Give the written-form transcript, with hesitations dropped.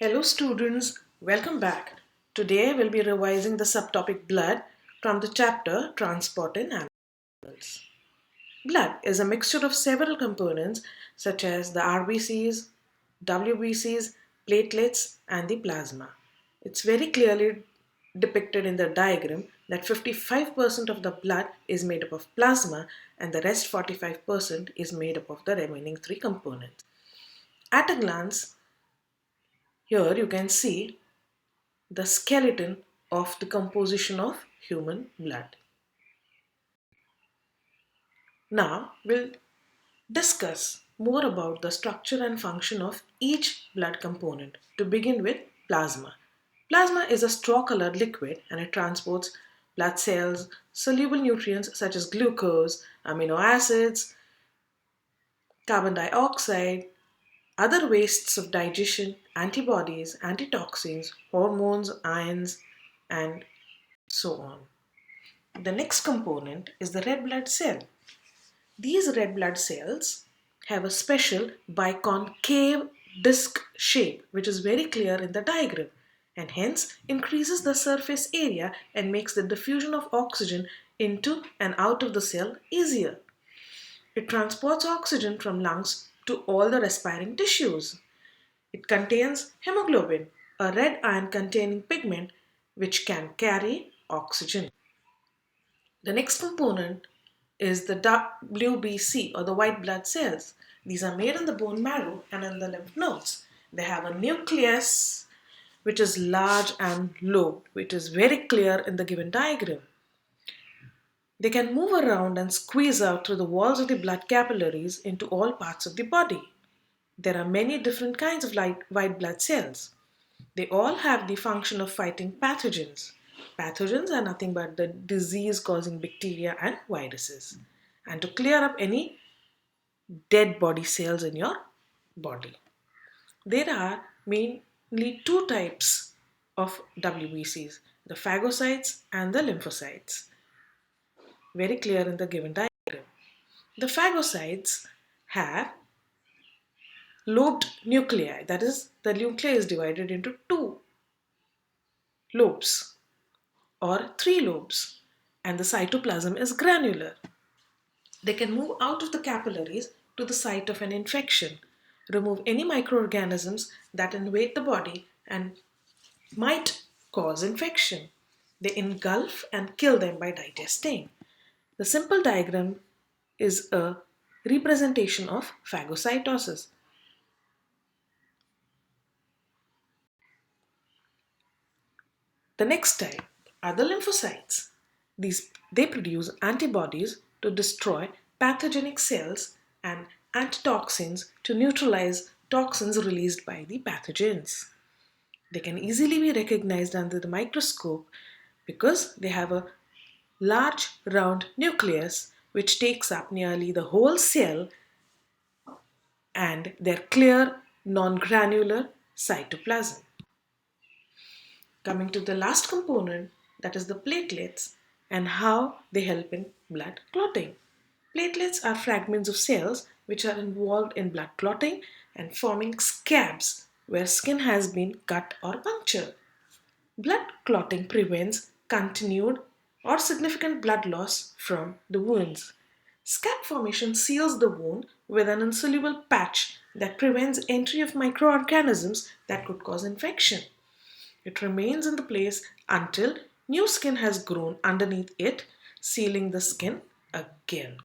Hello students, welcome back. Today we'll be revising the subtopic blood from the chapter Transport in Animals. Blood is a mixture of several components such as the RBCs, WBCs, platelets and the plasma. It's very clearly depicted in the diagram that 55% of the blood is made up of plasma and the rest 45% is made up of the remaining three components. At a glance, here you can see the skeleton of the composition of human blood. Now we'll discuss more about the structure and function of each blood component. To begin with, plasma. Plasma is a straw-colored liquid and it transports blood cells, soluble nutrients such as glucose, amino acids, carbon dioxide, other wastes of digestion, antibodies, antitoxins, hormones, ions, and so on. The next component is the red blood cell. These red blood cells have a special biconcave disc shape which is very clear in the diagram and hence increases the surface area and makes the diffusion of oxygen into and out of the cell easier. It transports oxygen from lungs to all the respiring tissues. It contains hemoglobin, a red iron containing pigment which can carry oxygen. The next component is the WBC or the white blood cells. These are made in the bone marrow and in the lymph nodes. They have a nucleus which is large and lobed, which is very clear in the given diagram. They can move around and squeeze out through the walls of the blood capillaries into all parts of the body. There are many different kinds of white blood cells. They all have the function of fighting pathogens. Pathogens are nothing but the disease-causing bacteria and viruses, and to clear up any dead body cells in your body. There are mainly two types of WBCs, the phagocytes and the lymphocytes. Very clear in the given diagram. The phagocytes have lobed nuclei, that is, the nuclei is divided into two lobes or three lobes, and the cytoplasm is granular. They can move out of the capillaries to the site of an infection, remove any microorganisms that invade the body and might cause infection. They engulf and kill them by digesting. The simple diagram is a representation of phagocytosis. The next type are the lymphocytes. They produce antibodies to destroy pathogenic cells and antitoxins to neutralize toxins released by the pathogens. They can easily be recognized under the microscope because they have a large round nucleus which takes up nearly the whole cell and their clear non-granular cytoplasm. Coming to the last component, that is the platelets and how they help in blood clotting. Platelets are fragments of cells which are involved in blood clotting and forming scabs where skin has been cut or punctured. Blood clotting prevents continued or significant blood loss from the wounds. Scab formation seals the wound with an insoluble patch that prevents entry of microorganisms that could cause infection. It remains in the place until new skin has grown underneath it, sealing the skin again.